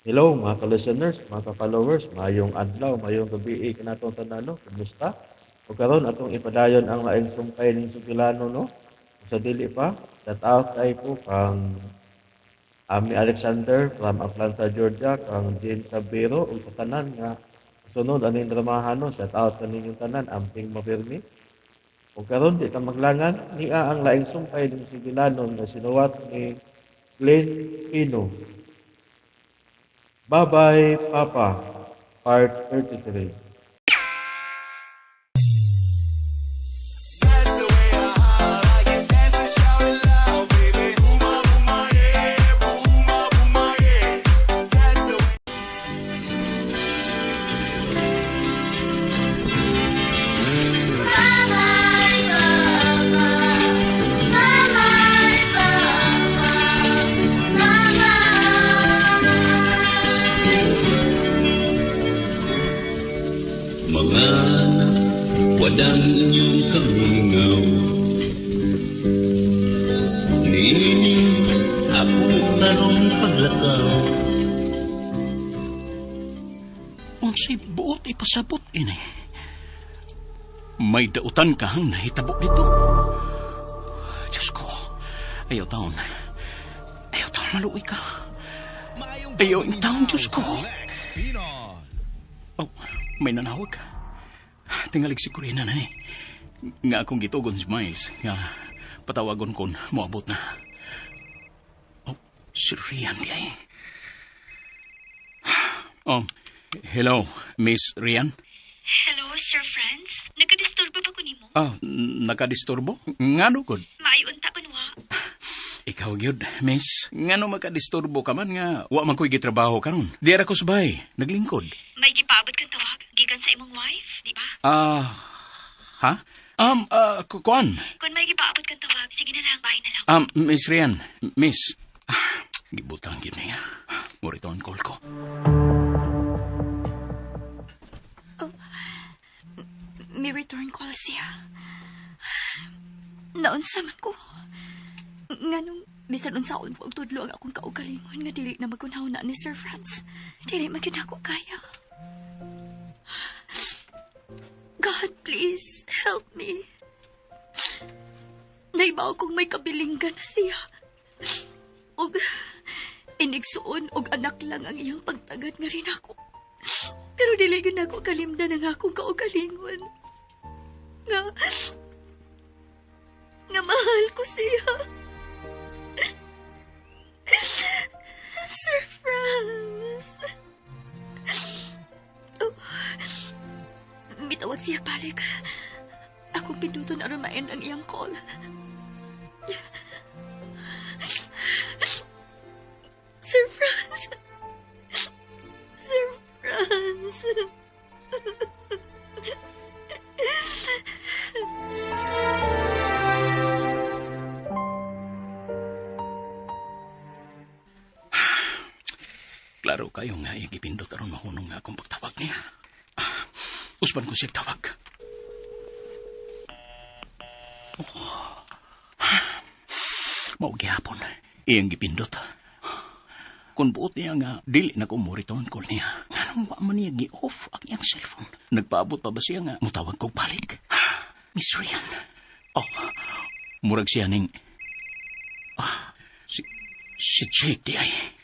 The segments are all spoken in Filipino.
Hello mga ka-listeners, mga ka-followers, mayong adlaw, mayong gabi kanatong tanano, kumusta? O karon atong ipadayon ang laing sumpay ning Sugilano no. Sa dili pa, shout out kay po kang Ami Alexander from Atlanta, Georgia, kang Jane Sabero ug sa tanan nga sunod aning dramahano, shout out kaninyong tanan, amping mapirmi. O karon di ka maglangan, niya ang laing sumpay ning Sugilano nga sinuwat ni Glenn Pino. Bye-bye, Papa, Part 33. Mga wadang inyong kamingaw Ninyo ako tarong paglakaw Unsay buot ipasabot ini. May dautan ka hang nahitabo dito. Diyos ko, ayaw taon. Ayaw taon maluwi ka. Ayaw yung taon, Diyos ko. Oh, may nanawag. Tingalig si Corina na ni. Nga akong gitugon si Miles. Nga patawagon kon moabot na. Oh, si Rian di ay. Oh, hello, Miss Rian. Hello, Sir Franz. Nagkadisturbo ba ko nimo? Ah, nakadisturbo? Ngano gud? Maayunta pa nuha. Ikaw gyud, Miss. Ngano makadisturbo ka man nga wa man ko'y gitrabaho karon. Di ra ko subay, naglingkod. May gipaabot kang tawag, gikan sa imong wife, di ba? Ha? Kuan. Kung may gipaabot kang tawag, sige na lang, bahay na lang. Miss Rian, Miss. Gibutang gyud niya. Murito ang call ko. May return call siya. Naunsa man ko. Nganong bisan unsaon ko og tudlo ang akong kaugalingon nga dili na magunhaw na ni Sir Franz. Dili man gyud ako kaya. God, please help me. Naibaw kong may kabilinggan na siya. Og inigsuon og anak lang ang iyang pagtagad nga rin ako. Pero dili gyud ako kalimdan ang akong kaugalingon. Nga mahal ko siya. Sir Franz. Oh, mitawag siya balik. Akong pinduton aron ma-end ang iyang call. Sir Franz. Sir Franz. Klaro kayo nga igipindot aron mahunong nga akong pagtawag niya. Usban ko siya tawag. Mao gihapon. Iyang gipindot. Kung buot niya nga, dili na ko mo return call niya. Anong wa man niya gi-off ang iyang cellphone? Nagpaabot pa ba siya nga mutawag ko balik? Miss Rian. Oh, murag siya ning... si Jake di ay.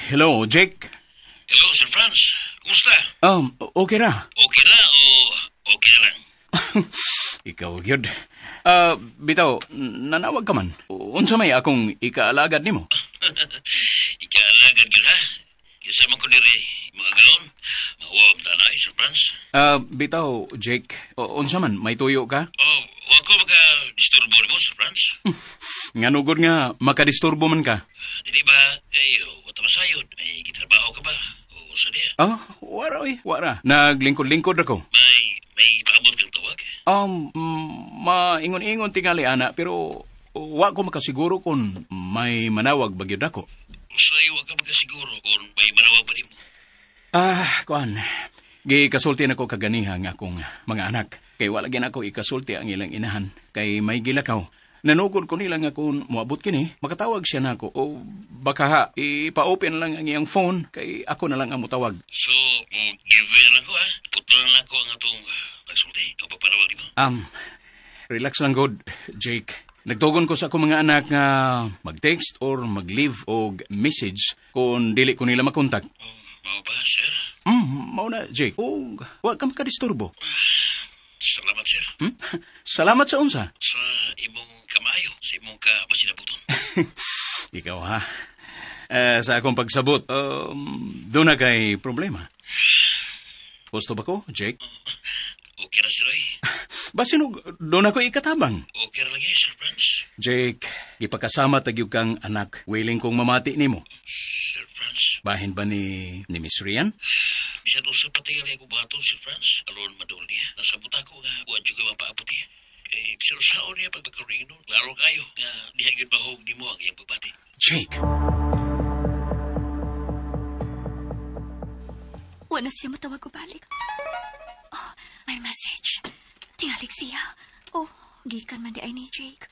Hello, Jake? Hello, Sir Franz. Kumusta? Okay ra. Okay na o okay na lang? Ikaw, gyud. Bitaw, nanawag ka man. Unsa may akong ikaalagad nimo? Ikaalagad yun, ha? Kasama ko nire mga galon. Mawag na na, Sir Franz. Bitaw, Jake. Unsa man, may tuyo ka? Oh, wag ko maka-disturbo ni mo, Sir Franz. Nganugod nga, makadisturbo man ka. Di ba, kayo, wata masayod. May gitrabaho ka ba? O sa diya? Wara oy, wara. Naglingkod-lingkod ako. May paabot kang tawag? Maingon-ingon tingali, ana, pero wa ko makasiguro kung may manawag bagyod ako. Usay, wag ka magkasiguro kung may manawag ba di mo. Kuan. Gikasulti na ko kaganiha nga akong mga anak. Kay wala gin ako ikasulti ang ilang inahan. Kay may gilakaw. Nanugod ko nila nga kung moabot kini, makatawag siya nako o baka ha, ipa-open lang ang iyang phone kay ako na lang ang mutawag. So, mo give lang ko Putol lang ko ang atong pagsulti. Ito paparawag mo. Relax lang god, Jake. Nagtugon ko sa akong mga anak nga mag-text or mag-leave og message kung dili ko nila makontak. Mao ba, sir? Mao na, Jake. O, wa ka makadisturbo. Salamat, sir. Salamat sa unsa. Sa imong kamayo, sa imong masinabuton. Ikaw ha. Sa akong pagsabot, doon na kay problema. Gusto ba ko, Jake? Okay na, sir, ay. Basin doon ako ikatabang. Okay na lagi, Sir Franz. Jake, ipakasama tagyog kang anak. Willing kong mamati nimo. Sir Franz. Bahin ba ni Miss Rian? Bisa to sa patingali ako bato, Sir Franz. Alon madol niya. Nasabot ako nga, buwan juga mapaabot niya. Bisa saon niya pagpagkaring doon. Laro kayo nga dihagin bahog ni mo ang iyang pagbati. Jake! Wala siya matawag ko balik. Oh, may message. Tingalik siya. Oh, gikan man di ay ni Jake.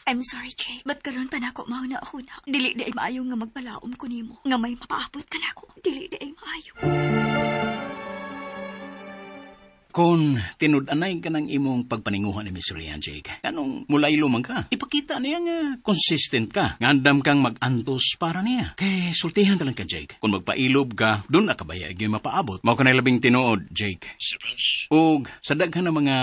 I'm sorry, Jake. Ba't karon pa na ako mauna ako na? Dili di ay maayo nga magpalaom ko nimo. Nga may mapaabot ka na ako. Dili di ay maayo. Kung tinud-anay ka ng imong pagpaninguhan ni Miss Rian, Jake, anong mulaylo man ka? Ipakita niya nga consistent ka. Ngandam kang mag-antos para niya. Kay sultihan ka lang ka, Jake. Kung magpailob ka, doon na kabaya yung mapaabot. Mao ka na labing tinuod, Jake. Sir Franz. Og sa daghan ng mga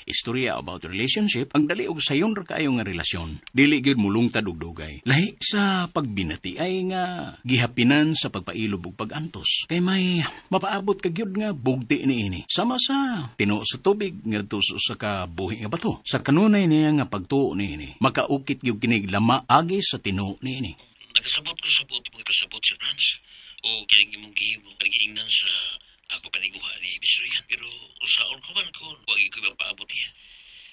istorya about relationship, ang dali og sayon ra kaayo nga relasyon. Dili gyud mulungtad og dugay. Lahi sa pagbinati ay nga gihapinan sa pagpailob ug pag-antos. Kay may mapaabot ka gyud nga bugti niini. Sama sa tinuo sa tubig ngadto sa kabuhi nga bato. Sa kanunay niya nga pagtuo niini, makaukit gyud kinig lama agi sa tinuo niini. Nakasabot ko sa buot mong ipasabot, Sir Franz. O kaya imong gihimo, pag-iingnan sa ako paniguha ni Miss Rian. Pero usaon ko man kung wag ko ba paabot niya.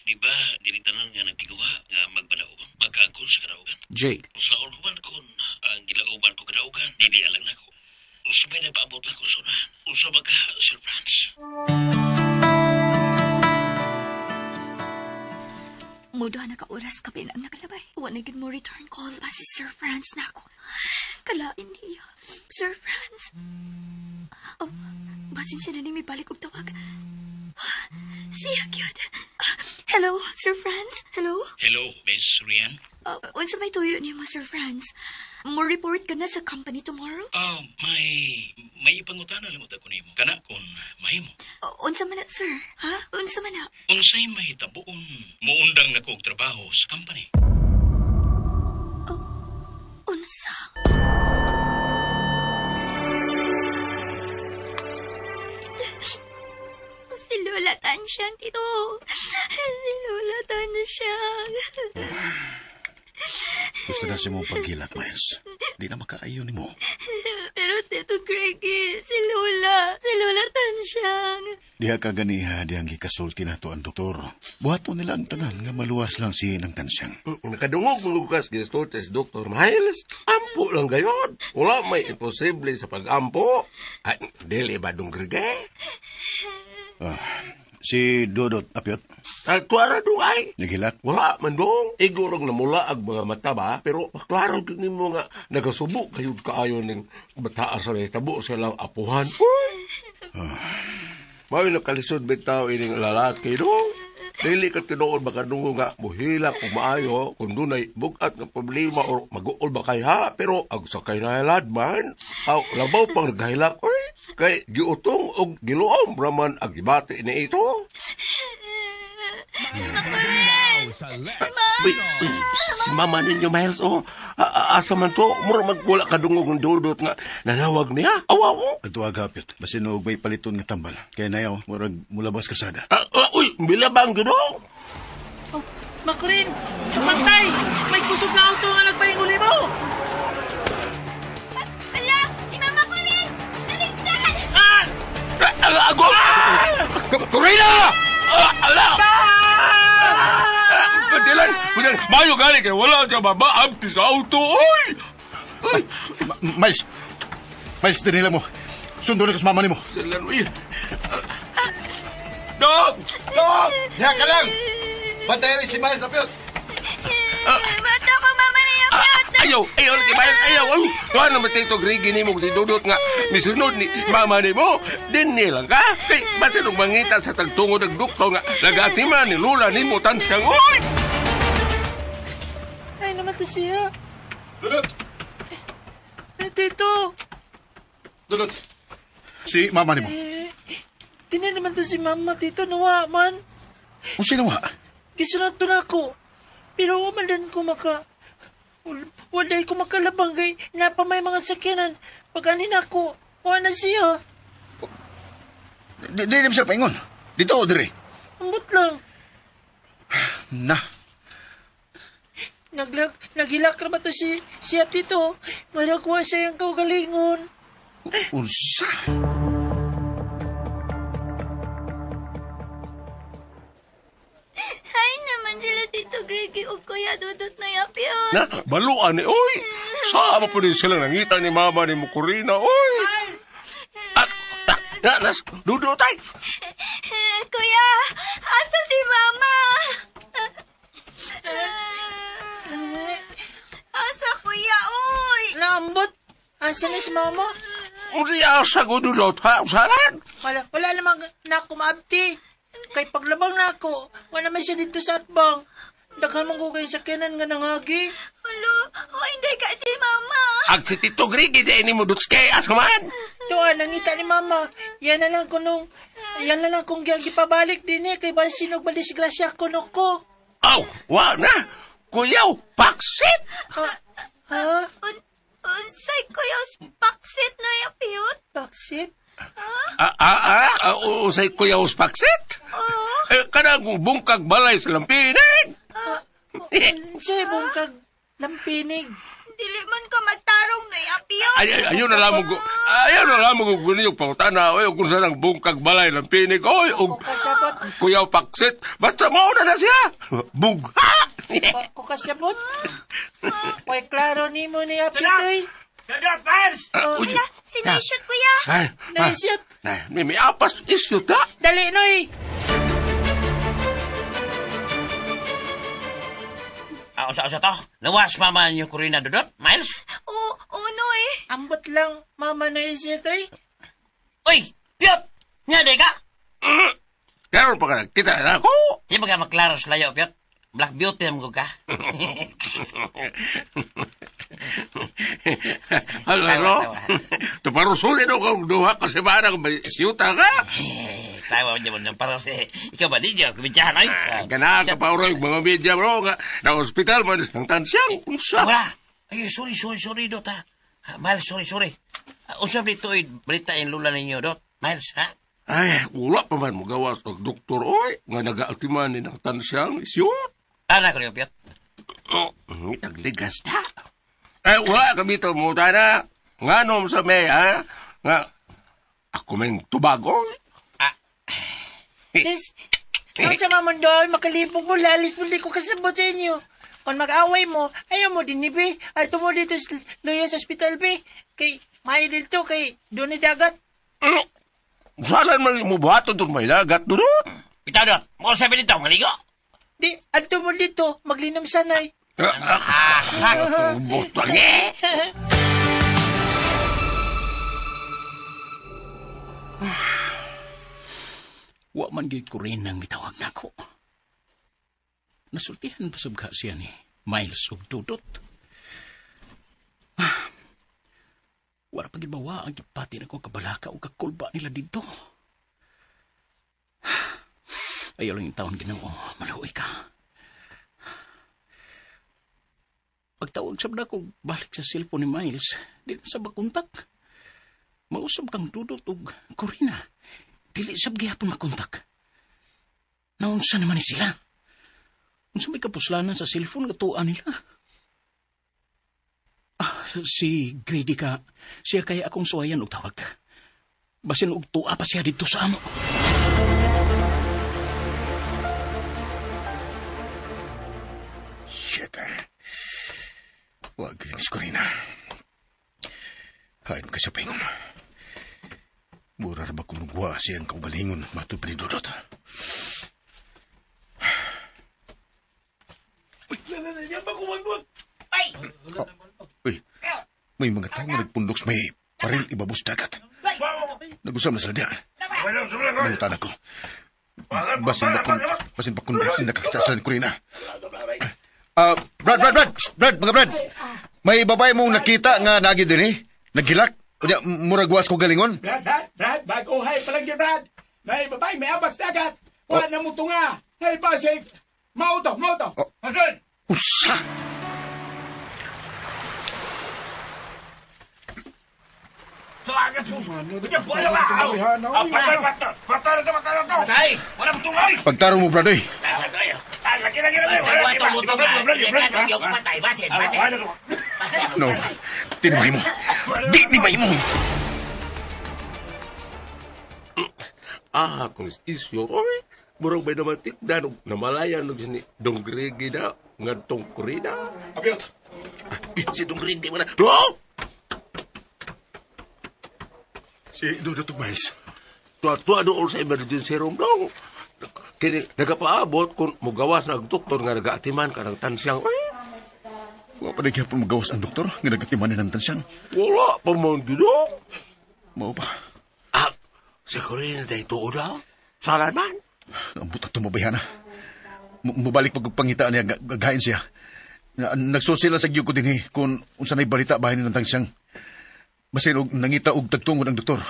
Di ba, dinitanan nga nagtiguha nga magbalaoban, magkaangkon sa kadaugan. Jake, Usaon ko man kung ang gilauban ko kadaugan, dili alang na ko. Usabay na paabot lang ko sunahan. Usabay ka, Sir Franz. Muda na ka-oras ka pinang nakalabay. Wanagin mo return call pa si Sir Franz na ako. Kalain niya. Sir Franz. Oh, basin siya na ni may balik og tawag. Siya cute. Hello, Sir Franz? Hello? Hello, Miss Rian. Unsa may tuyo niyo mo, Sir Franz? Mo report ka na sa company tomorrow? May ipangutana lamot ako nimo. Kana kung mahimo. Unsa man na, sir? Ha? Unsa man na? Unsay mahitabuon muundang na kog trabaho sa company. Unsa? Si Lola Tansyang, Tito. Si Lola Tansyang. Gusto na si mong paghilak, Miles. Di na makaayo ni mo. Pero Tito Greggy, si Lola Tansyang. Diha ka ganiha, dihang gikasulti na to ang doktor. Buhato nila ang tanan nga maluwas lang si ng tansyang. Nakadungog mo lukas gistorte si Dr. Miles. Ampo lang gayon. Wala may imposible sa pag-ampo. Ay, dili ba dong grige? Si Dodot Apyot, Nagtuara dong ay. naghilak. Wala man dong. Igurong namula ang mga mata ba? Pero maklaro kini mo nga nagasubo kayo kaayo ng bataan sa tabo silang apuhan. Uy! May nakalisod bitaw ining lalaki dong. Dili ka tinuod baka dungo nga muhila kung maayo kung dunay bugat ng problema o mag-uol ba kay ha. Pero ag sa kay nailad man, labaw pang naghilak. Uy! Kay giutong o giluom raman ang ibati ni ito. Si mama ninyo, Miles, asa man to, mura magwala kadungog ng dudot nga nanawag niya. Awaw! Atuag Apyot, basin og may paliton nga tambal. Kaya nayaw, murag mulabas kasada. Uy, bilabang gino. Oh, Makurin! Pantay! May kusog na auto nga nagpainguli mo! Ala! Si Mama Kulin! Naligtan! Agol! Corina! Ala! Padilan! Mayo gani kay wala siya mabaab sa auto. Uy! Miles! Miles, dinila mo. Sundo na kasmama ni mo. Dalan, uy. Dok! Dok! Diha ka lang! Bantayan si Miles Apyot! Bato ko, Mama ni Apiyot. Ayaw, lagi bayan, ayaw. Kuha naman tayo itong grigi ni mo, dudot nga, misunod ni mama ni mo. Din nila ka. Kay, ba't sinong mangitan sa tagtungod ng dukto nga, nag-atiman ni Lula ni mo tansiyang, oy! Ay naman to siya. Dudot! Tito. Dudot! Si mama ni mo. Di na naman to si Mama, Tito. Nawa man. O sino nga? Gisunod to na ako. Pero umalan ko Waday ko makalabang kay napamay mga sakyanan. Pag anin ako, wala na siya. Di naman siya paingon. Dito o dire. Ambot lang. Na. Naghilak naman to siya, Tito. Malagwa siya yung kaugalingon. Unsa? Hay naman sila Tito Griggy o Kuya Dudut na Apiyot. Na, baluan ni, oy! Sama po din sila nangita ni mama ni Mukurina, oy! Dudutay! Kuya, asa si Mama? Asa Kuya, oy? Naambot. Asa na si Mama? Uriya sa gudulot, ha? Usaran? Wala namang na ako maabti. Kay paglabang na ako, wala naman siya dito sa atbang. Daghan mong kukay sakyanan nga nangagi. Alo, hindi ka si Mama. Ag si Tito Grigi, di ni mo dutske, asman! Tuwa, nangita ni Mama. Yan na lang kung giyagi pabalik din kay ba sinog ba disgrasya kuno ko. Aw, wa na! Kuyaw, paksit! Ha? Unsay Kuya Paksit na Apiyot? Baksit? Usay kuyaw paksit? Oo. Kanang bungkag balay sa lampinig! Siya ibong kag lampinig. Dili man ka magtarong na Apiyot. Ayaw na lamang kung gunin yung pautana. Oy, kung saan ang bungkag balay lampinig. Oy, Kasabot. kuyaw paksit. Basta mauna na siya. Bugha! Ko kasabot. Koy klaro ni mo ni Apitoy. Dadot, Pans! Hala, sinayshot Kuya. Ay, Naisiyot. may apas isyot ha? Dali, Noy. Usa to? Nawas mama niyo Corina Dudot, Miles? Oo, Noy. Ambot lang, Mama na isitoy. Uy, Piyot! Nga di ka? Karoon pa ka nagkita na ako. Di ba ka maklaro sa layo, Piyot? Black beauty naman ko ka. Ano? Tuparusulin ako duha kasi parang may siyuta ka. Tawa mo naman ng paros ikaw ba di dyan? Kumidyahan ay? Ganahan ka pa rin mga media bro nga na ospital man ng tansyang. Unsa? Wala. Ay, sorry, Dot, ha? Miles, sorry. Usap dito, balita yung lula ninyo, Dot. Miles, ha? Ay, wala pa man magawas ng doktor, oy. Nga nag-aaktiman ni ng tansyang isyot. Anak ko niyo, Piyot. Oh, tagligas na. Ay, wala kami ito mo na. Nga nom sa may, ha? Nga, ako may tubago. Sis, kung sa mamundol, makalipog mo, lalis mo, di ko kasabot sa inyo. Kung mag-away mo, ayaw mo din, Be. Ato mo dito sa Loya sa hospital, Be. Kay, mayo dito, kay doon ni dagat. Salan man mo buhaton itong may lagat doon? Bitaw, Dot. Mo sabi dito, maligo. Di, ato mo dito, maglinom sanay. Butang eh! Wa man gyud ko rin nang mitawag na ako. Nasultihan pa sabga siya ni Miles ug Dudot. Wala pa gid bawa ang gipati na ko kabalaka o kakulba nila dito. Ayaw lang yung taon Ginoo, maluoy ka. Pagtawag sabda ko balik sa cellphone ni Miles, di na sa bakontak. Mausap kang Dudot ug Corina. Dili sab gihapon makontak. Naunsa naman ni sila? Unsa may kapuslanan sa cellphone nga tuan nila? Si Grady ka, siya kaya akong suwayan og tawag. Basin og tua pa siya dito sa amo. Shit, Wag rin si Corina. Hain ka sa pingom. Mura na ba kumugwa siyang kaugalingon matod pa ni Dudot? Uy, yan ba kung May mga tao nga nagpundok sa may paril ibabos dagat. Nag-usam na sila diya. Nangutan ako. Basin pa kung nakakita sa Corina. Brad! Mga Brad! May babae mong nakita nga nagi din eh. Naghilak. Kunya, muragwas ko galingon. Brad, baguhay pa lang yun, Brad. May babae, may abas dagat. Wala na mo tunga. Hey, Pasig. Mauto. Hasan! Usa! Salagat mo. Patay! Wala mo tungay! Pagtaro mo, Brad, eh. Lagi. No. Tinimay mo. Tinimay mo. Kung isyo, oy, murag may namatik na nung namalayan nung sini Dongrigi na, ngantong Corina. Abiyot. Si Dongrigi mo na, no! Si Dudut Mais. Tuwa doon sa emergency room daw. Kini nagapaabot kung mugawas na ang doktor nga nagaatiman ka ng tansyang. Ay, Wa pa nagya pa magawas ang doktor nga nagatimanin ng tansyang. wala pa man dito. Mao pa. Si Corina day tuod daw. Salan man. Ang buta tumabayhan na. Mubalik pagpangitaan niya, gagahin siya. Nagsusila sa gyud ko din eh, kung unsa nay balita bahin ng tansyang. Basin og nangita og tagtungod ang doktor.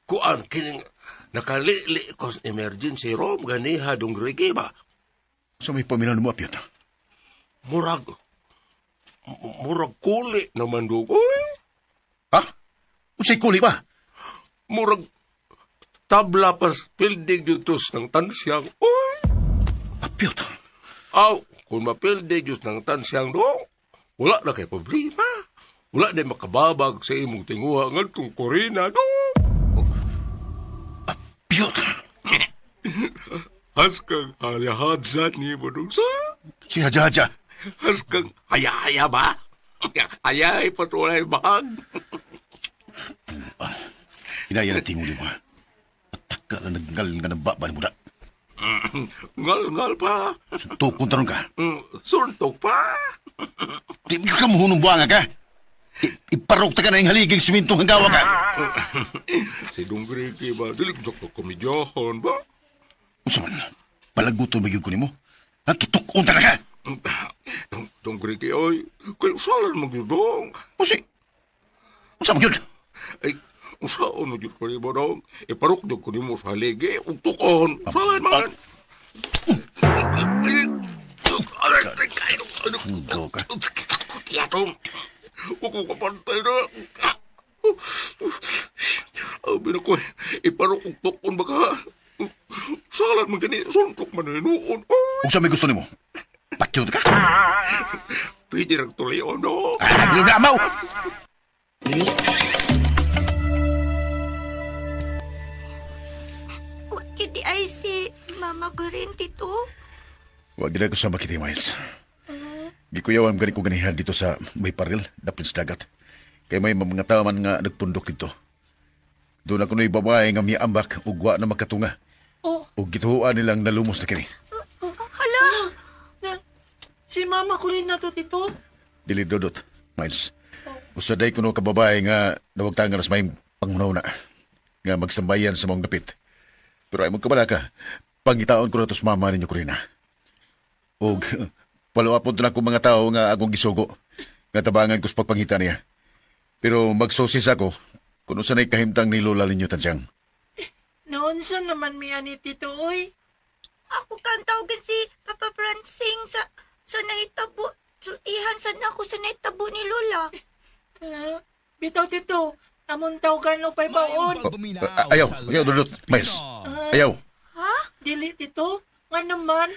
Kuan kining nakalili ko sa emergency room ganiha Dongrigi ba? Sa may paminan mo, Apiyot. Murag kuli naman dugoy. Ha? Unsay kuli ba? Murag tabla pas pildig yutos ng tansyang. Uy! Apiyot. Kung mapildig yutos ng tansyang do, wala na kay problema. Wala na makababag sa imong tinguha ng itong Corina do. Apiyot. Haskang alihadzat ni mo dong sa. Si Haja-Haja. Haskang haya-haya ba? Hayay patulay bahag. Inaya na tinguli mo. Ataka na naggal nga ng baba ni Muda. Ngal pa. Tukon taron ka. Suntok pa. Di ka mahunong buanga ka. Iparok ta ka na yung haliging simintong hanggawa ka. Si Dongrigi ba? Dilig ko komedyahan ba? Unsa man, palaguton magyud ko nimo. Kitukon ta na ka. Dongrigi ay, kayo salan magyudong. Unsa magyud? Ay, usaon mo ko ni mo dong. Iparok ko ni mo sa haligi. Uktukon. Salan man. Hanggaw ka. Tiyatong. Huwag ko kapantay na. Abi na ko, iparok uktukon baka. Salan man gani, suntok man na noon. Unsa may gusto nimo? Pakyod ka? Pwede rang tulion, no? Yung amaw! What kidi ay si Mama Corin, Tito? Wag gina ko sa makiti, Miles. Di ko yawan gani ko ganihan dito sa may paril, dapit sa dagat. Kaya may mga tao man nga nagpundok dito. Doon ako na'y babae nga miyaambak ugwa na makatunga. O gituhuan nilang nalumos na kini. Hala! Si Mama ko rin na to, Tito. Dili Dodot, Miles. Usaday ko no kababae nga nawagtangan sa may pangunaw na. Nga magsambayan sa mong dapit. Pero ay magkabala ka, pangitaon ko na to sa mama ninyo ko rin na. O paluapon to na akong mga tao nga akong gisugo. Nga tabangan ko sa pagpangita niya. Pero magsosis ako kung sanay kahimtang ni Lola ninyo tansyang. Noon sa naman miya ni Tito, oy. Ako kang tawagan si Papa Francing sa nahitabo. Sultihan sa ako sa nahitabo ni Lola. Bitaw, Tito. Amon tawagan no pa'y baon. Ayaw, Dodot, Miles. Ayaw. Ha? Dili, Tito. Nga naman.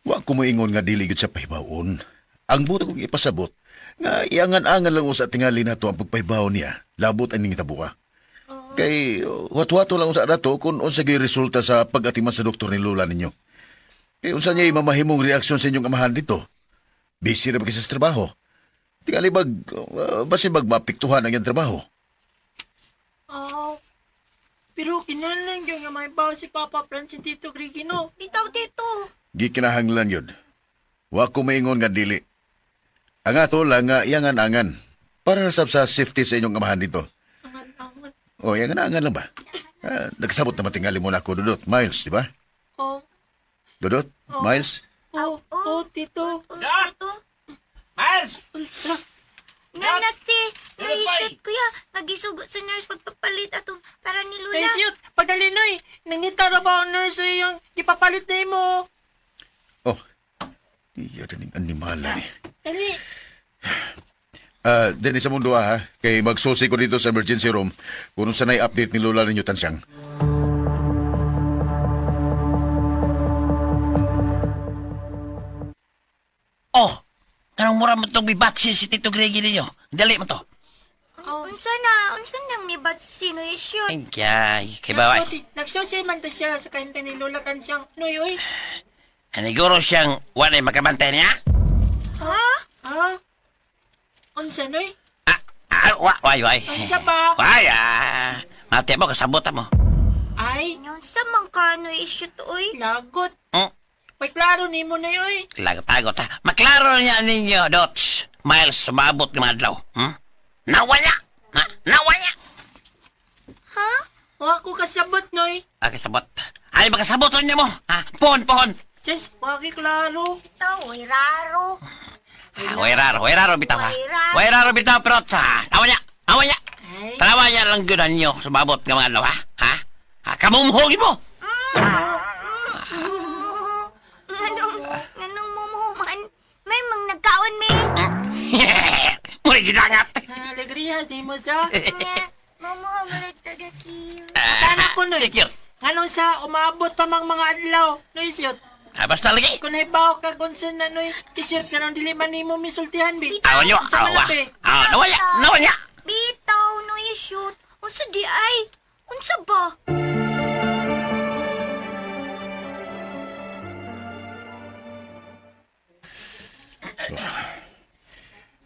Wa ko moingon nga dili gid sa pahibaon. Ang buto kong ipasabot, nga iangan-angan lang sa tingali na to ang pagpahibaon niya, labot ang ningitabuka. Kay wat-wato lang sa dato kung unsa gyud resulta sa pag-atiman sa doktor ni Lola ninyo. Kay unsa niya mamahimong reaksyon sa inyong amahan dito? Busy na ba kayo sa trabaho? Tingali basin mapiktuhan ang iyang trabaho. Pero kinalang yung nga may bawa si Papa Francine Tito Grigino. Bitaw, Tito. Gikinahanglan yun. Wa ko maingon nga dili. Ang ato lang nga iyangan-angan para sa safety sa inyong amahan dito. Angan-angan. O, iyangan-angan lang ba? Nagkasabot naman tingali mo na ako, Dudot. Miles, di ba? Oh, Dudot? Miles? Tito. Ito. Miles! Nga na si, Ano, naishoot kuya. Nagisugot sa nurse pagpapalit atong para ni Lula. Ay, siyot. Padali, Noy. Nangitara ba ang nurse yung ipapalit na mo? Oh, iya din yung animala ni. Dali. Dini sa mundo ha, kay magsusi ko dito sa emergency room kung saan ay update ni Lola ninyo Tansyang. Oh, kanang mura mo itong bibatsi si Tito Greggy ninyo. Dali mo to. Unsa nang may bat sino isyoot? Ay, kay baway. Nagsusi man to siya sa kahinte ni Lola Tansyang. Noy, oy. Aniguro siyang wala makabantay niya? Ha? Unsa, Noy? Why? Unsa ba? Why, mati mo, kasabot mo. Ay, Unsa man ka no isyoot oy? lagot. Hmm? May klaro ni mo, Noy, oy. Lagot-lagot ha. Maklaro niya ninyo, Dots. Miles, sumabot ng adlaw. Nawala! Nawala! Wa ko kasabot, Noy. Kasabot. Ay, magkasaboton niya mo. Pohon. Just, wagi klaro. Ito, oy raro. Wairaro bitaw ha. Wairaro bitaw, pero Awanya! Ay, Tarawa niya lang gyud ninyo sumabot nga mga adlaw ha. Kamumhugin mo! Nganong mumuhuman? May mang nagkaon mi. Muli gidangat. alegria, di mo sa. Mumuhuman at tagakiw. Tana ko, Noy. Secure. Anong sa umabot pa mang mga adlaw, Noy, siyot. Basta lagi. Kung naibaw ka kung sa na, Noy, isiyot ka nang dili man ni mo misultihan, bi. Awan nyo. Sa Awa. malapi. Nawala. Bitaw no isyoot. Unsa di ay? Unsa ba?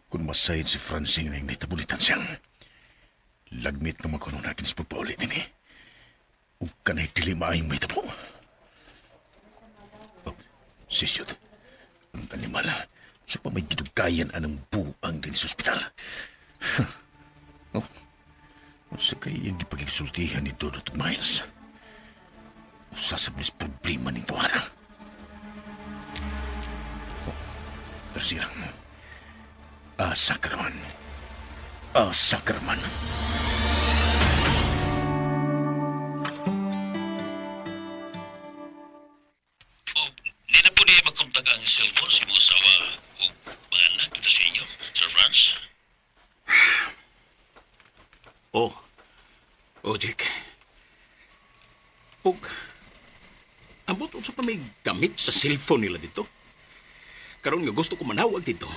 Kung masayid si Francine ng nitabulitan siyang, lagmit ka magkuno natin sa pagpaulit din eh. Huwag ka na'y dili maayong may tabo. Oh, sisyot, ang animala, sa pa may gidugayan anang buang din sa ospital. Oh, sa kaya yung ipagigsultihan ni Dodot Miles. Usasab nis problema ni Tuara. Oh, persirang. Asa ka naman. Di na po niya magkontak ang cellphone si mga asawa o mga anak dito sa inyo, Sir Franz. Jack. Ambot sa pa may gamit sa cellphone nila dito. Karon nga gusto ko manawag dito.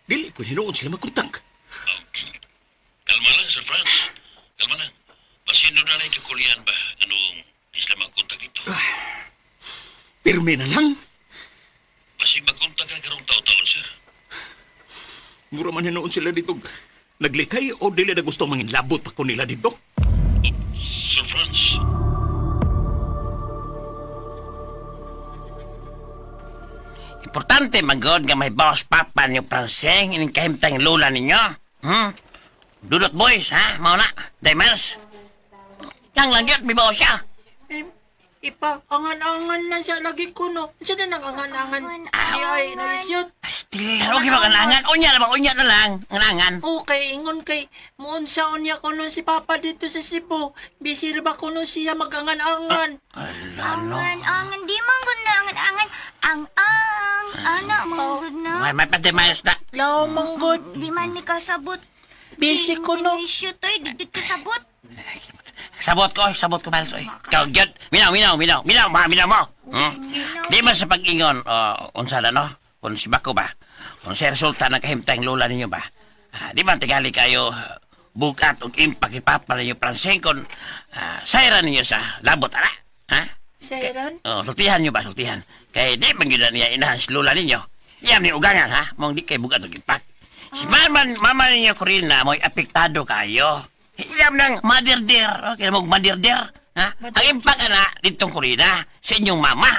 Dili ko hinuon sila magkontak. Kalma lang, Sir Franz. Kalma lang. Basindo na lang yung Korean ba? Anong isla magkontak dito? Pirme na lang. Basi magkontak ka karong taon-taon, sir. Mura man hinuon sila dito. Naglikay o dili na gusto mangin labot ako nila dito. Sir Franz. Importante magod nga may boss papa niyo Pranseng ining kahimtang lola ninyo. Dudot boys, ha? Mao na. Diamonds. Lang yun, may boss siya. Angan-angan na siya lagi ko, no. Siya na nang-angan-angan. Ay, naisiyot. Still, huwag yung makanangan. Unya na lang. Angangan. Okay, ingon kay muon sa unya ko nun si Papa dito sa Cebu. Busy ba ko nun siya mag-angan-angan. Angan, di man gud na angan. Ang, ana man gud na. May pa-Diamonds na. Lao manggod. Di man ni kasabot. Busy ko, no. Isyoot oy, di kasabot. Sabot ko, Miles. Ikaw, Jod. Minaw mo. Di man sa pag-ingon, unsa na, no? Kung si Bako ba? Kung si resulta ng kahimtang lola ninyo ba? Di ba tigali kayo bukat o impact ipapa ninyo Pranseng kung sayra ninyo sa labot, ala? Ha? Sayran? Sultihan nyo ba, sultihan? Kaya di man yun niya inahan si lola ninyo. Yan yung ugangan, ha? Mong di kayo bukat o impact. Si mama ninyo, Corina, mo'y apektado kayo. Iyam ng madirdir. Okay, madirdir. Ha? Ang impact na ditong Corina sa inyong mama.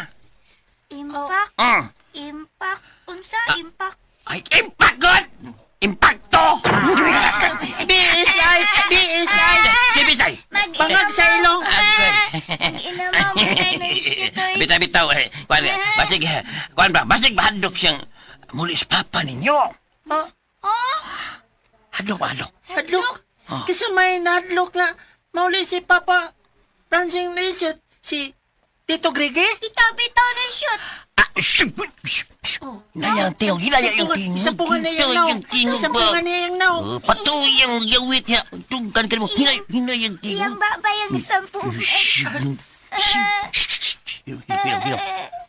Impact? Mm. Impact? Unsa impact? Ay, impakot! Impakto! BSI! BSI! Sibisay! Bangag sa ilong! Ina mo, mag-shoot oy. Bitaw-bitaw, basig bahadlok siyang muli sa papa ninyo. Oh, Hadlok. hadlok. Kasi may nahadlok nga mauli si Papa Francing Nisot, si Tito Grege. Bitaw na shoot. Nayang tingog, hinaya yung tingog. Isapungan na yung naw. Isapungan na yung naw. Patuloy yung yawit niya. Tungkan ka mo. Hinay yung tingog. Yang babayang sampu.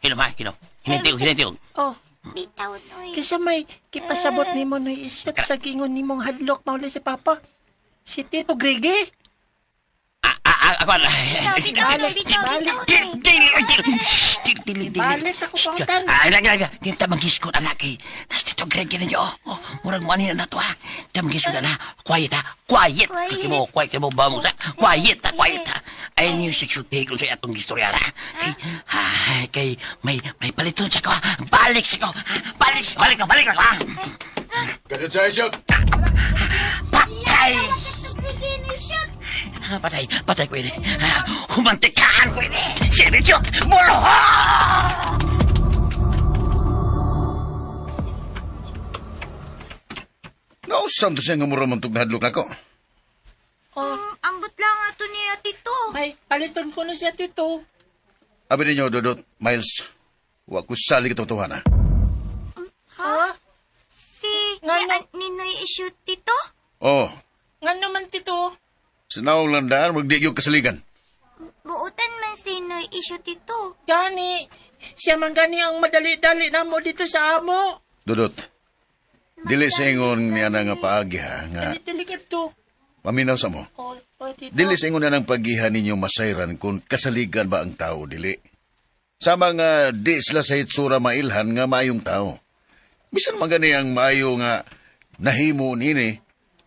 Hilom ha, hilom. Hinay tingog. Oh, Bitaw noy. kasi may kipasabot ni mo na isot sa gingon ni mong hadlok mauli si Papa. Si Tito Grege. Ako na. Balik ako pautan. Laga. Tinta maghiskot anak kay. Nas Tito Greg na niyo. Murag manin na to ha. Tinta maghiskot na. Quiet ha. Quiet. Quiet mo ba mo sa? Quiet ha. Ayun yung sexual take ko sa atong istorya ha. Kay may paliton sa ko ha. Balik sa ko ha. Kadyo sa isyot. Patay ko ini. Humantikaan ko ini. Sibidyo, bolo! Nausan to siya nga muramantog na hadlok na ko. Ambot lang ato niya, Tito. May paliton ko na siya, Tito. Abi ninyo, Dodot, Miles, wa ko sali kitong tuhan ha. Ha? Si Nga Ninoy i-shoot, Tito? Oh, Nga naman, Tito. sinaw landaan, magdigyo kasaligan. Buutan man si Noy i-shoot, Tito. Gani. Siya man gani ang madali-dali na mo dito sa amo. Dodot, dili sa ingon niya na nga paagi ha, nga Dili-dili to. paminaw sa mo. Oh, Tito. Dili sa ingon na ng pagihan ninyo masayran kung kasaligan ba ang tao, dili. Sama nga di sila sa itsura mailhan nga maayong tao. Bisan magani ang maayo nga nahimo nini,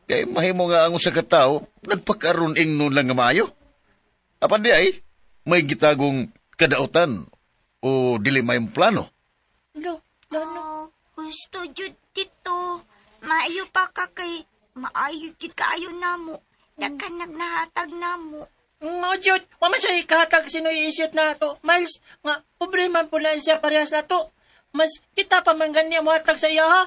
kay mahimo nga ang usa ka tawo nagpakaroon ingnon lang nga maayo. Apan di ay may gitagong kadautan o dili mayong plano. Lo, Oh, gusto jud, Tito. Maayo pa ka kay maayo gid kaayo namo. Dakan nagnahatag namo. Nga, Jud. Mama siya ikahatag sinuiisip na to. Miles, nga, problema po na siya parehas na to. Mas kita pa man ganyan mo hatag sa iya, ha?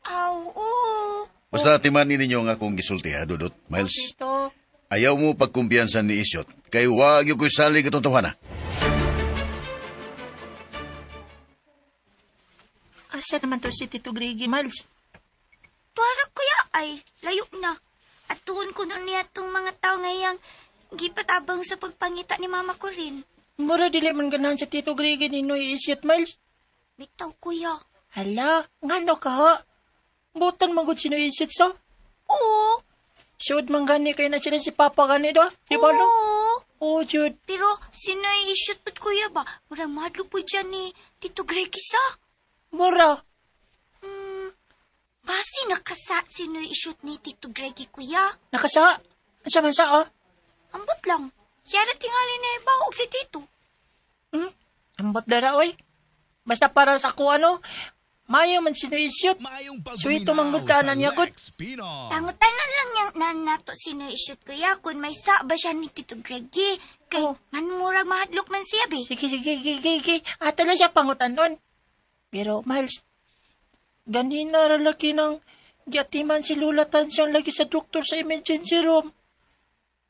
Aw, oo. Basta timanin ninyo nga kung gisulti ha, Dudot, Miles. Tito. Ayaw mo pagkumpiyansan ni Isyot, kay wag yung ko'y sali katong tawana. Asa naman to si Tito Grigi, Miles? Tuwara kuya ay, layo na. At tuon ko nun niya tong mga tao ngayang gipatabang sa pagpangita ni mama ko rin. Mura dili man ganahan sa Tito Grigi ni Noy Isyot, Miles. Bitaw kuya. Hala, ngano ka, ha? Butan magod si Noy Isyot, so? Oo. Sud man gani kay na sila si Papa gani do? Di ba, no? Oo. Oo, Jud. Pero sinoy i-shoot po kuya ba? Murang madlo po dyan ni Tito Greggy sa. Mura. Basi nakasa sinoy i-shoot ni Tito Greggy kuya. Nakasa. Asa man sa, oh? Ambot lang. Siya na tingali na ibawag si Tito. Ambot dara, oy. Basta para sa ko, ano, mayo man sinuisyot. So ito manggutanan niya, good. Tangutanan lang niyang nanato sinoy i-shoot kuya kung may sa ba siya ni Tito Greggy. Kay manmurag mahadlok man siya, be. Sige. Ato na siya pangutan nun. Pero, Miles, ganina ralaki ng giatiman si Lula Tan siyang lagi sa doktor sa emergency room.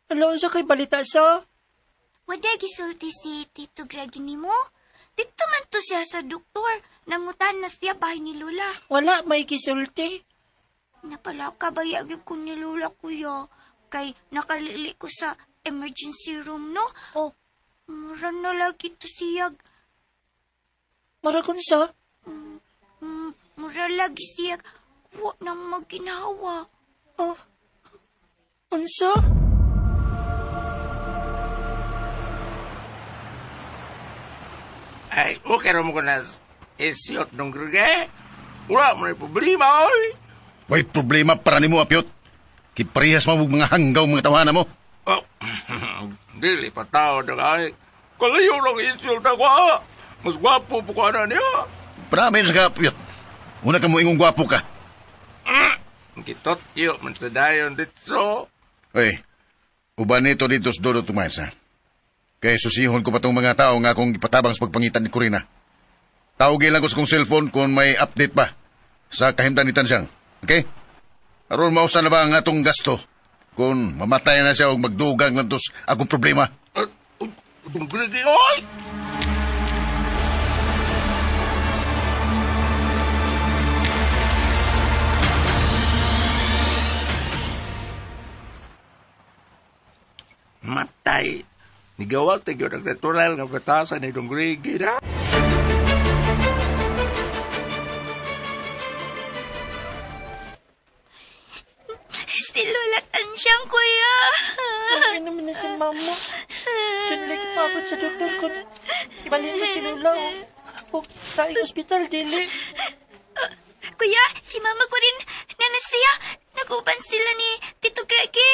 Alam sa kay balita sa... Wada gisulti si Tito Greggy ni mo? Dito man to siya sa doktor. Nangutan na siya bahay ni Lula. Wala, may kisulti. Napala ka bayagin ko ni Lula kuya. Kay nakalili ko sa emergency room, no? Oh, Mura na lagi to siyag. marakon sa... Mura lagi siyag. Huwag na maginawa. Oh, unsa? Ay, okay naman ko na isyot nung Grege. Wala mo na problema, oy. May problema para ni mo, Apyot. Kiparihas mo mga hanggaw mga tawanan mo. Oh, dili pa tao na ay. Kalayo lang isyot na ko, ha. Mas gwapo po ka na niya. Promise ka, Apyot. Una ka mo ingong gwapo ka. Kitot yo, man sa dayon dito. Oy, uban nito dito sa Dodo Tumayas, ha? Kaya susihon ko pa tong mga tao nga akong ipatabang sa pagpangitan ni Corina. Tawagin lang ko sa kong cellphone kung may update pa sa kahimtan ni Tansiyang. Okay? Aron mausa na ba ang atong gasto? Kung mamatay na siya o magdugang lang tos akong problema. Itong Gregi, oy! Matay. Nigawag tayo ng natural nga batasan ni Dong Gregi na. Si Lola Tansiyang, kuya. Okay naman na si Mama. Diyan lagi paabot sa doktor ko. Ibalin mo si Lola. O, kaing ospital, dili. Kuya, si Mama ko rin nanasiya. Naguban sila ni Tito Greggy.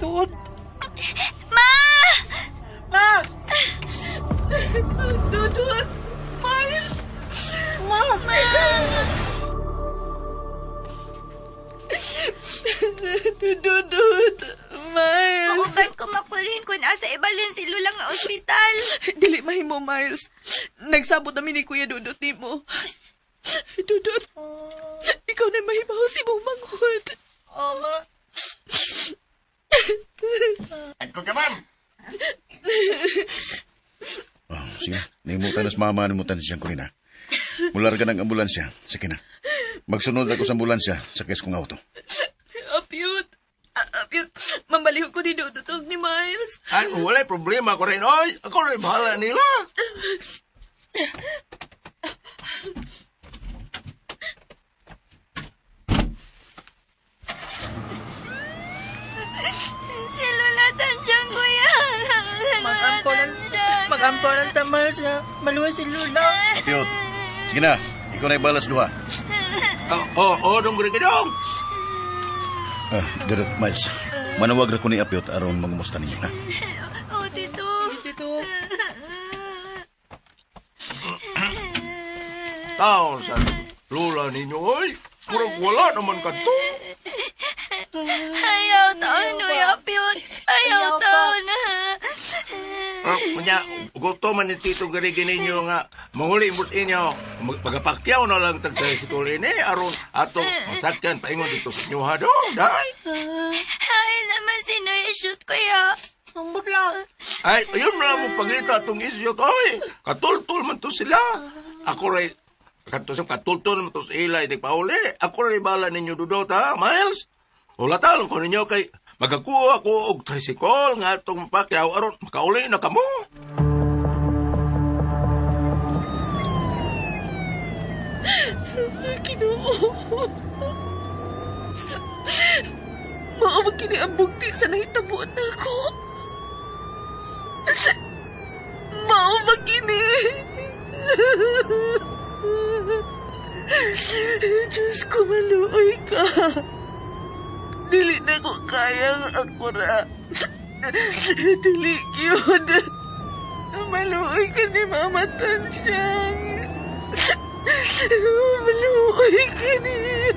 Tuod. Ma! Ma! Dudut! Miles! Ma! Dudut! Miles! Mauban ko makurin kung asa ibalin si Lula nga ospital. Dili mahimo, Miles. Nagsabot namin ni Kuya Dudut ni mo. Dudut, ikaw na mahibaw si mong manghud. Ama. Ito ka, ma'am. Oh, sige, naimutan na sa mama, naimutan siyang Corina. Mular ka ng ambulansya, sige na. Magsunod ako sa ambulansya, sakis kong auto. Apyut. Apyut. Mambalihog ko ni Dudut ni Miles. Ay, wala problema ko rin, oy. Ako rin bahala nila. Si Lula Tansiyang, kuya. Mag-ampo ng tamal sa maluwa si Lola. Apiyot, sige na, ikaw na ibalas duha. Dong Gregi dong. Dudut, Miles, manawag na ko ni Apiyot aron mangumusta ninyo, ha? Oh, Tito. Tito. Taon sa lula ninyo, oy. Murag wala naman kanto. Ayaw taon, Kuya Apyut. Ayaw taon. Kanya, gusto man ni Tito Gregi ninyo nga mahuli mo inyo. Magapakyaw na lang tagtay si Tulini. Aron atong masakyan paingon dito sa inyo, ha, dong, day. Ay naman sinu-shoot, Kuya. Ambot lang. Ay, ayun na mo pagita itong isyot, oy. Katultul man to sila. Ako rin, katultul man to sa ilay, di pauli. Ako rin bala ninyo dudot, ha, Miles? Wala talong ko ninyo kay magakuha ko og tricycle nga itong pakyaw aron makauli na kamo. Ginoo. Maawag kini ang bugti sa nahitabuan na ako. Maawag kini. Diyos ko, maluoy ka. Dili na ko kayang akura. Dili yun. Maluoy ka ni Mama Tansiyang. Maluoy ka niya.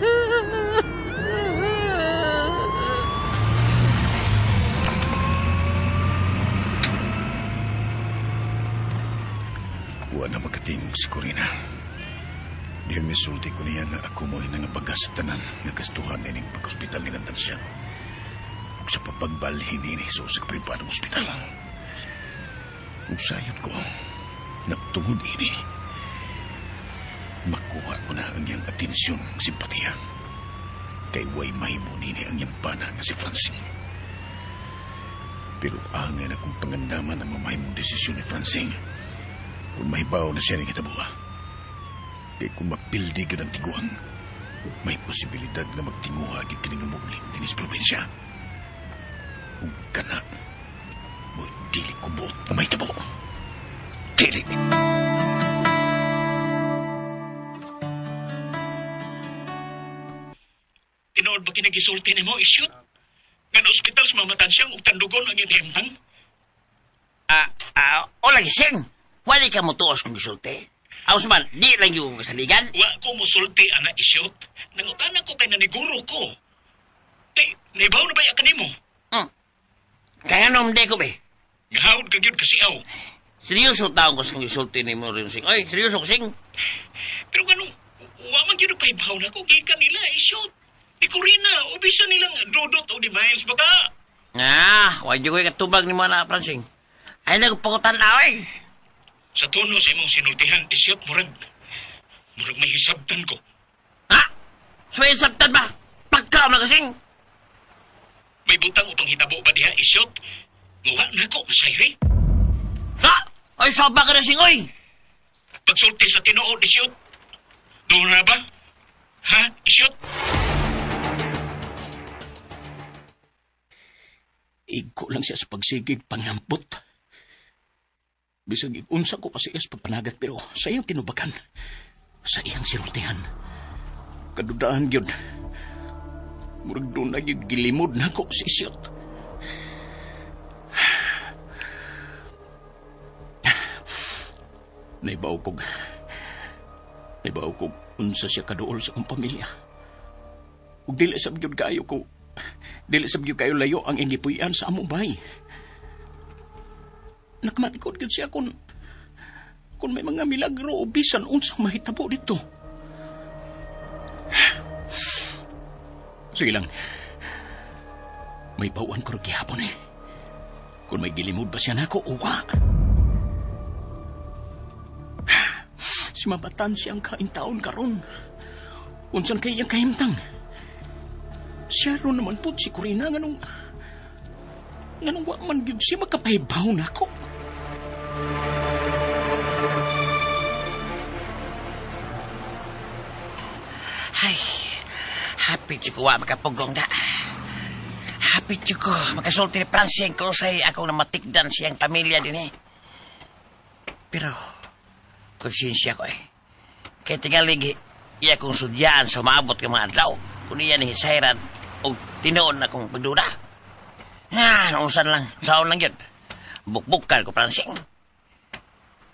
Wa na magkatingog si Corina. Di misulti ko niya nga ako mo'y nangabagas sa tanan nga gastuhan ining pag-hospital ni Tansiyang. Ug sa papagbalhin ini sa pribadong hospital. Usayod ko, nagtungod ini. Makuha ko na ang iyang atensyon ng simpatiya. Kay way mahimo nini ang iyang pana nga si Francine. Pero angay na kung pangandaman ang mamahimong desisyon ni Francine. Kung mahibaw na siya ng kitabuha. Kaya kung mapildi ka ng tiguan, may posibilidad na magtinguha agad ka ng umuling din sa probinsya. Kung ka na, mo'y dili kubot na may tabo. Dili! Tinood ba kinagisulti ni mo, isyot? Nga na ospital sa mga matansiyang ug tandugon ang iyong hemhang? O lagi, Sing. Wala ka mo tuos kung gisulti. Aos man, di lang yung kasaligan. Wa ko musulti, anak isyot. Nangutanan ko kay naniguro ko. Eh, naibaw na ba yung kanimo? Kaya nom de ko be. Ngahawd ka gyud kasi aw. Seryoso taong ko sing isulti ni mo rin sing. Oy, seryoso ko sing. Pero ganun, wa man gyud paibaw na ko gikan nila isyot. Ikurina, ubisa nilang dudot o di miles baka. Wag ko katubag ni mo na Francing. Ay nagpakutan na oy. Sa tono sa imong sinultihan, isyot murag may hisabtan ko. Ha? So sabtan ba? Pagka na kasing. May butang upang hitabo ba diha isyot? Nguha na ko, masayri. Ha? Ay soba ka na sing oy. Pagsulti sa tinuod isyot. Doon na ba? Ha, isyot? Igo lang siya sa pagsigig pangampot. Bisag unsa ko pa siya sa pagpanagat pero sa iyang tinubakan. Sa iyang sinultihan. Kadudaan yun. Murag doon na yun gilimod na ko si Isyot. Naibaw kog unsa siya kaduol sa kong pamilya. Ug dili sabyod kayo layo ang ingipuyan sa among bahay. Nakamatikod gyud siya kung may mga milagro o bisan unsang mahitabo dito. Sige lang. May bawaan ko rin gihapon eh. Kung may gilimod ba siya nako o wa. Si mabatan siyang kaintaon karon. Unsan kay iyang kahimtang. Siya ron naman po si Corina nganong wa man gyud siya makapahibaw nako. Ay, happy ko wa makapugong da. Happy ko makasulti ni Francine ko sa akong namatikdan siyang pamilya din eh. Pero, konsensya ko eh. Kaya tingaligi, iya kong sudyaan sa maabot ka mga adlaw. Kung iya ni Sayran o tinoon na kong pagduda. Nausan lang, saon lang yun. Bukbukan ko Francine.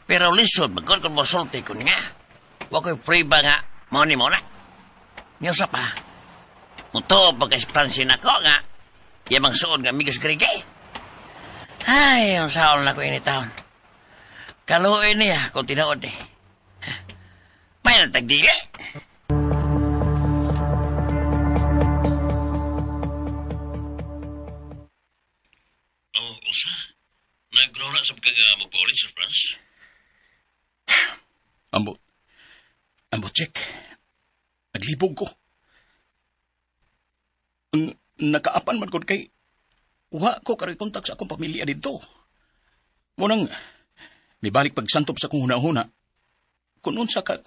Pero lisod, magkon kung masulti ko nga. Huwag ko'y free ba nga, mo ni mo na. Niyo sa pa. Muto pagka si Francine ako nga. Yamang suod nga migas grigay. Ay, yung saon na ko ini taon. Kaluin niya kung tinood eh. May natagdili. Usa? Nagro na sa pagkagamagpaulit sa France? Ambot, check. Naglibog ko. Nakaapan man ko kay wa ko karikontak sa akong pamilya dito. Munang may balik pagsantop sa akong huna-huna. Kung unsa ka,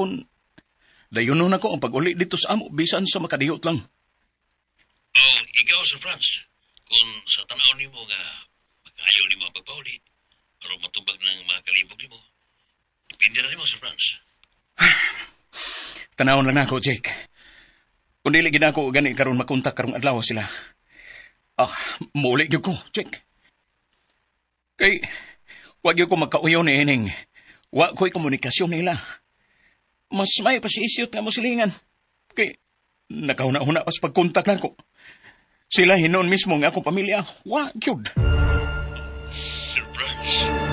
dayon na ko ang pag-uli dito sa amo, bisan sa makadiyot lang. Ikaw sa France, kung sa tanaw ni mo nga mag-ayaw ni mo ang pagpauli, pero matubag ng mga kalibog ni mo, pindi na ni mo sa France. Tanawon lang ako, Jake. Kung dili gid ako gani karon makontak karong adlaw sila. Muli gyud ko, Jake. Kay wag gyud ko magkauyo ni ining. Wa ko'y komunikasyon nila. Mas may pa si Isyot nga mo silingan. Kay nakahuna-huna pas pagkontak nako. Sila hinon mismo nga akong pamilya. Wa gyud. Surprise.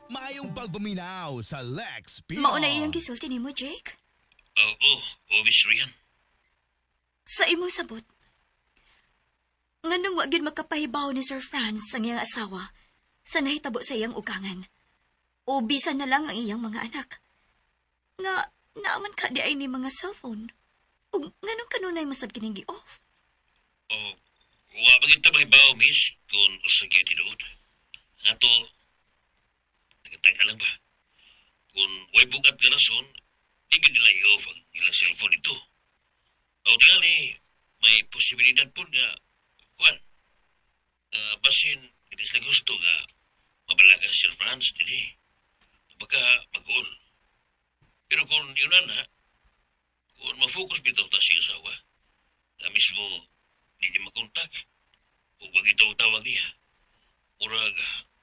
Maayong pagpaminaw sa Lex Pino. Mauna iyang gisulti ni mo, Jake? Miss Rian. Sa imong sabot, nganong wag yun makapahibaw ni Sir Franz ang iyang asawa sa nahitabo sa iyang ugangan. O bisan na lang ang iyang mga anak. Nga, naaman ka di ay ni mga cellphone. O nganong kanunay masab kining gi-off? Wa bagay tabahibaw, miss, kung usagya tinuod. Ato, nagtaka lang ba? Kung way bukat ka rason, di ka nila i-off ang ilang cellphone ito. O tali, may posibilidad po nga, basin, hindi sila gusto nga, mabalaga si Sir Franz, dili. Baka mag-all. Pero kung yun na, kung ma-focus bitaw ta siya asawa, na mismo, hindi makontak, o wag ito tawag niya, urag,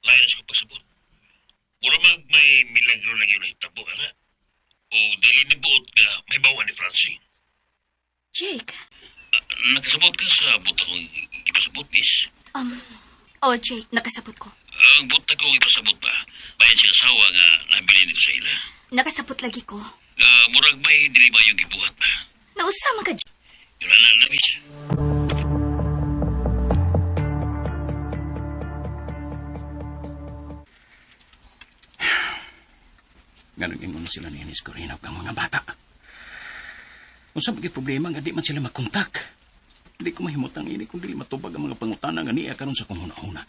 layas ko pagsabot. Mura mag may milagro lang yun ang tabo, ala. O dili ni buot nga may bawa ni Francine. Jake, Nakasabot ka sa buta kong ipasabot, miss. Jake, nakasabot ko. Ang buta kong ipasabot ba, bayan siya asawa nga nabili nito sa ila. Nakasabot lagi ko. Murag may dili ba yung gibuhat ba? Nausama ka, Jake. Yun na, miss. Ganun ingon sila ni Miss Corina kang mga bata. Kung sa mga problema nga di man sila magkontak, hindi ko mahimutang ini kung dili matubag ang mga pangutana nga niya karon sa kong huna-huna.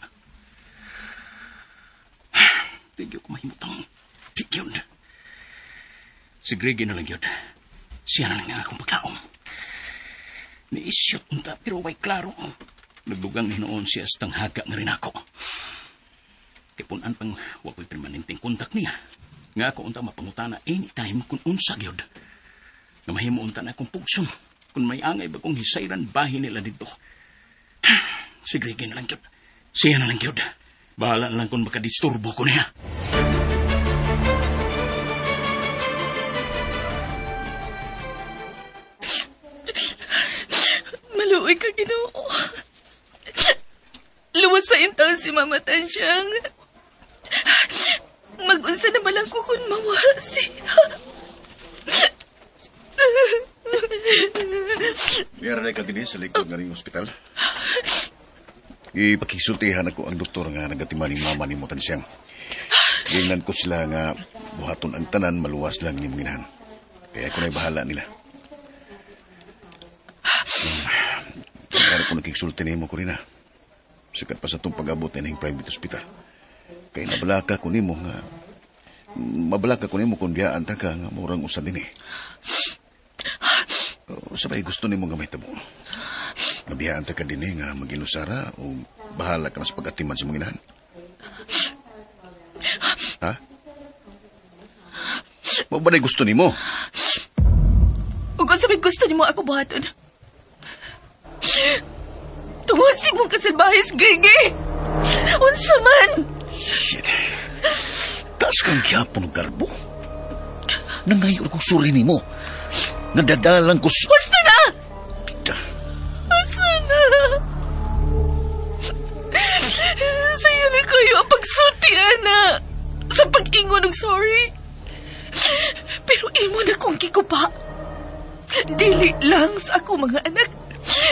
Di ko mahimutang. Di yun. Si Greggy na lang yun. Siya na lang nga akong pagkaong. Niisyot unta pero way klaro. Nagdugang hinoon siya sa tanghaga nga rin ako. Kipunan pang wako'y permanenteng kontak niya. Nga ako unta mapangutana anytime kung unsa gyud. Nga mahimo unta na akong pugson. Kung may angay ba kong hisayran bahin nila dito. Si Greggy na lang gyud. Siya na lang gyud. Bahala na lang kung makadisturbo ko niya. Maluoy ka, Ginoo. Luwas sa intaw si Mama Tansyang. Mag-unsa na malang ko kung mawasi. Mayroon na ka din sa likod nga ring ospital. Ipakisultihan ako ang doktor nga nagatima ni Mama ni Motansiyang. Gingan ko sila nga buhaton ang tanan maluwas lang ni Munginahan. Kaya ako na'y bahala nila. Kaya ko nagkisulti ni mo ko rin na. Sikat pa sa itong pag-abot na ng private hospital. Kaya nabalaka ko ni mo nga mabalaka ko ni mo kung diyaan ta ka nga maurang usan din eh. Sabay gusto ni mo nga may tabo. Nabiyaan ta ka din eh nga mag-inusara o bahala ka na sa pag-atiman sa Munginahan. Ha? Mo ba na gusto ni mo? Ug kung sabi gusto ni mo ako buhaton. Tungod si mong kasalbahis, Gigi! Unsa man! Shit. Taas kang gyapon og garbo. Nangayon ko suri ni mo. Nadadalang ko... Basta na! Basta na! Sa'yo na kayo ang pagsulti, Ana. Sa pag-ingon ng sorry. Pero imo na kong kikupa. Dili lang sa ako mga anak.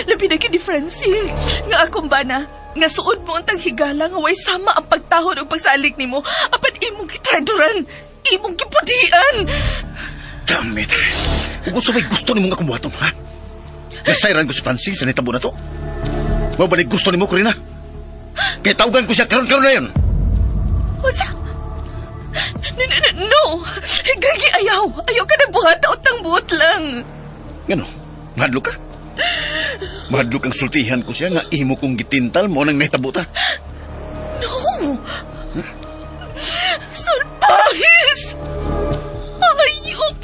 Labi na ni Francine. Nga akong bana. Nga suod mo ang higala nga way sama ang pagtahod o pagsalik ni mo. Apan imong gitraduran. Imong gipudian. Damn it. Kung gusto may gusto ni mo nga kumuhaton, ha? Nasayran ko si Francine sa nitabo na to. Mabalik gusto ni mo, Corina. Kaya tawagan ko siya karon na yun. Usa? No! Gagi, ayaw. Ayaw ka na buhat. Utang buot lang. Ano? Mahadlo ka? Mahadlo kang sultihan ko siya nga imo kong gitintal mo nang nahitabo ta. No! Sultahis! Ayok!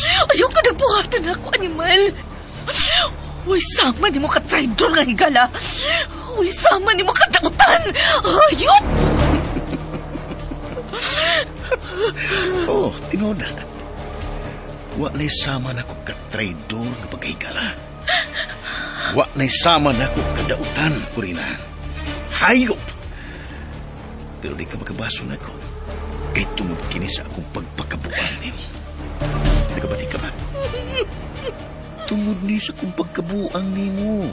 Ayaw ka na buhatan ako, animal. Uy, sama ni mo ka-traidor nga higala. Uy, sama ni mo ka-dautan. Ayok! Oh, tinood na. Wa na'y sama na ko ka-traidor nga pagkahigala. Wa na'y sama na ko kadautan, Corina. Hayop! Pero di ka makabaso na ko. Kay tungod kini sa akong pagpakabuan ni mo. Nagabati ka ba? Tungod ni sa akong pagkabuan ni mo.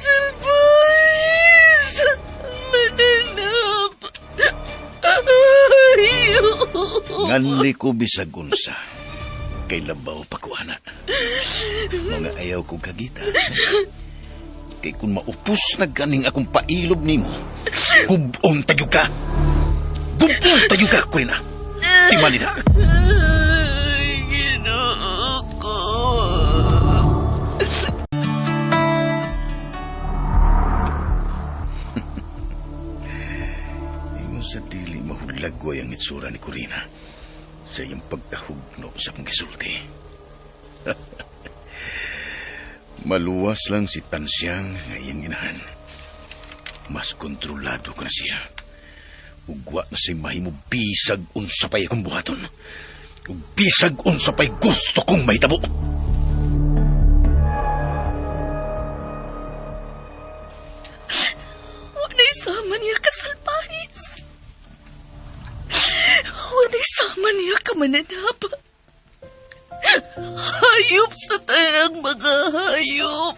Sulbahis! Mananap! Ayok! Nganli ko bisag unsa. Kay labaw pa ko, ana. Mga ayaw ko kagita. Kay kung maupos na ganing akong pailob ni mo, gubon tayo ka. Gubon tayo ka, Corina. Timali na. Ay, Ginoo ko. Ingon sa dili mahulagway ang itsura ni Corina sa iyong pagkahugno sa kong gisulti. Maluwas lang si Tansyang nga iyang inahan. Mas kontrolado ko na siya. Ugwa na si mahimo bisag unsa pay akong buhaton. Ug bisag unsa pay gusto kong mahitabo. Wanay sama niya kasalpahis. Wanay sama niya kamananapa. Hayop sa tanang mga hayop.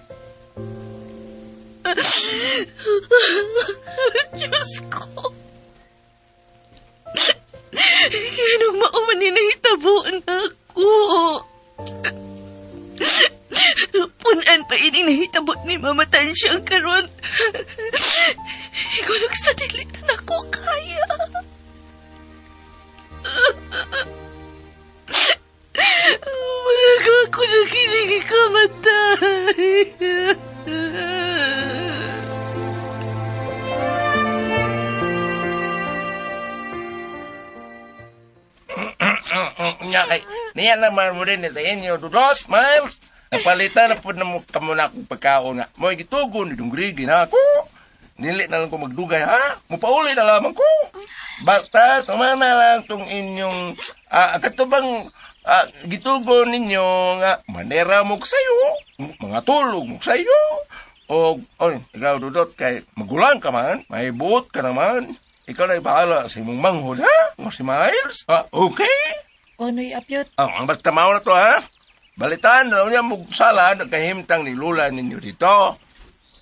Diyos ko. Yanong mauman hinahitabo na ako. Punan pa ining nahitabo ni Mama Tansyang karon. Ikaw nagsadili na ako kaya. Malaga ako na kinigikamatay. Niya naman mo rin sa inyo, Dudot, Miles. Napalitan na po na mo kamo na akong pagkaon nga. Mo'y gitugon, idungrigi na ako. Nili na lang ko magdugay, ha? Mupauli na lamang ko. Basta, tumana lang tong inyong, katubang gitugon ninyo nga, manera mo sa'yo, mga tulog mo sa'yo. O, ikaw, Dudot, kay magulang ka man, may buot ka naman. Ikaw na ipahala sa imong manghod, ha? O si Miles? Okay? Unoy, apyot. Ang basta mao na to, ha? Balitaan na niya mugsala nagkahimtang ni Lula ninyo dito.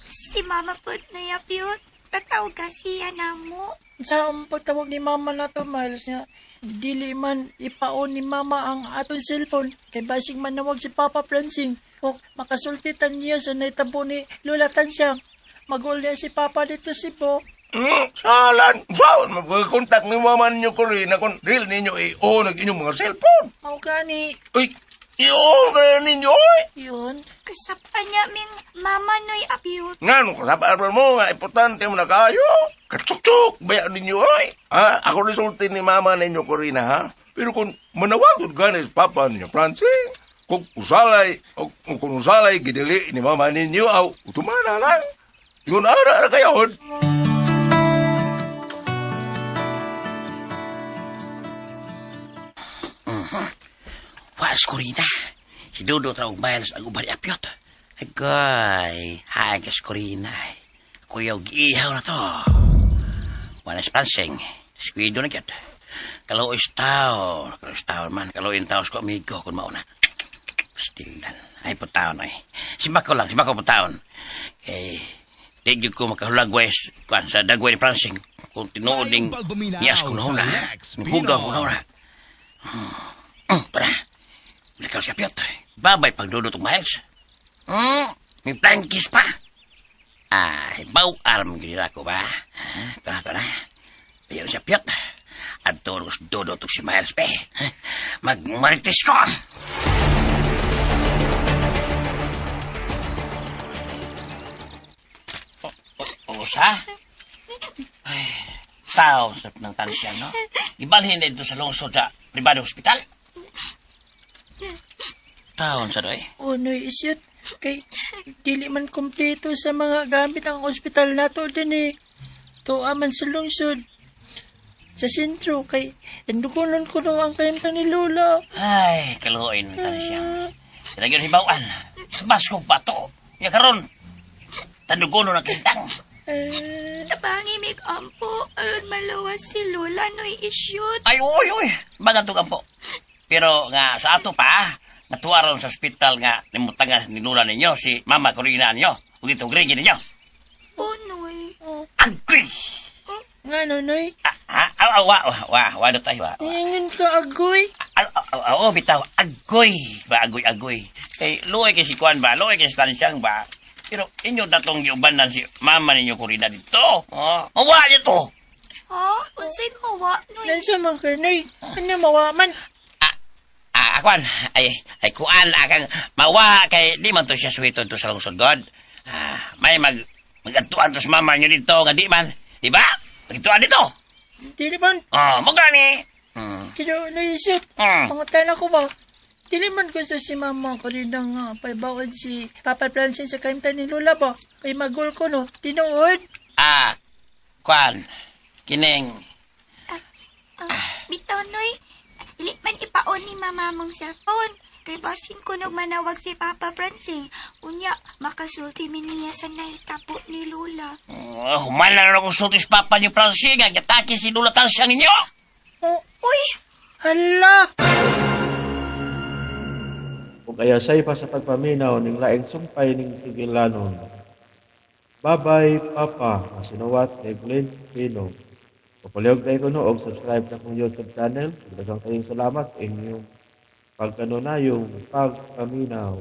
Si Mama po na yapyot. Patawag kasi yan mo. Sa pagtawag ni Mama na to, Miles, nga, dili man ipaon ni Mama ang atong cellphone. Kay basig man nawag si Papa Francing. O makasultitan niya sa naitabo ni Lola Tansyang. Magul niya si Papa dito si Bo. Salan, magkontak ni Mama ninyo ko rin na kung real ninyo i-on ang inyong mga cellphone. Mau gani. Uy, i-on ka ninyo, oy. Yun. Kasapa niya ming Mama noy apyot. Nga, nung kasapaan mo nga, importante mo na kayo. Katsuk-tsuk, bayan ninyo, oy. Ha? Ako resulti ni Mama ninyo ko rin, ha? Pero kung manawagod gani sa Papa ninyo, Francine, kung usalay gidili ni Mama ninyo, utumana lang. Yun, ara kayo. Was ko rin na. Si Dodo tawag Miles ang ubari apyot. Agoy, hagas ko rin na. Kuyaw giihaw na to. Wanas pansing. Squido na kyat. Kalau is tao man. Kalau in tao ko amigo kung mauna. Stilan. Ay po taon ay. Simba ko po taon. Tigyo ko makahulagwes. Kuan sa dagway ni Pransing. Kung tinuod ning niyas ko na. Hugaw ko na. Para. Likaw siya piyot. Babay pag dudot ng Miles. May plankis pa. Ay, baw arm ginila ko ba? Ito na. Ayaw siya piyot. At tulos dudot si Miles pe. Magmaritis ko. Usa? Ay, tao sa ng tansyan, no? Ibalhin na ito sa lungsod sa pribado hospital. Taon sa doy. Unoy, isyot. Kay, dili man kompleto sa mga gamit ang ospital nato din eh. Tuwa man sa lungsod. Sa sentro, kay, nandugunan ko nung ang kayamtang ni Lola. Ay, kaluoy ng tansyan. Sinagyan hibawan. Sa baskog pa to. Ya karon. Tandugunan ang kintang. Tabangi mig ampo. Aron malawas si Lola noy isyot. Ay, uy. Bagantog ampo. Pero nga sa ato pa, natuwaron sa ospital nga nimutangan ni Lola ninyo, si Mama Corina ninyo, o dito gregi ninyo. Unoy. Agoy! Nga, Nonoy? Wa na tayo, wa. Ngayon ka, agoy? Oo, bitaw, agoy. Agoy. Kay, luoy kay si Kwan ba, luoy kay si Tansyang ba. Pero inyo datong giubanan si Mama ninyo Corina dito. Mawa niyo to. Ha? Unsay mawa noy? Nansa man ka, Noy? Ano mawa man? Kwan, ay kuan akang mawa kay di man to siya suwito to sa lungsod God. May magadtuan to sa Mama niyo dito nga di man. Di ba? Magituan dito. Dili man. Mo gani. Pero naisip, pangutan ako ba? Dili man gusto si Mama ko rin nga paibawad si Papa Francine sa kaimtan ni Lola ba? Kay magul ko no, tinuod. Kwan, kining Bitaw, Noy. Dili man ipaon ni mama mong cellphone. Kay basin ko manawag si Papa Francing. Unya, makasulti min niya sa naitapo ni Lola. Humala na akong sultis papa niyo, Francine. Nagkataki si Lulatan siya ninyo. Uy! Hala! Kung kaya say pa sa pagpaminaw ning laing sumpay ning Sugilanon. Bye-bye, Papa. Masinuwat ni Glenn Pino. Papalihog tayo ko no, og subscribe na kong YouTube channel. Daghang kayong salamat sa inyong pagkanunayong pagpaminaw.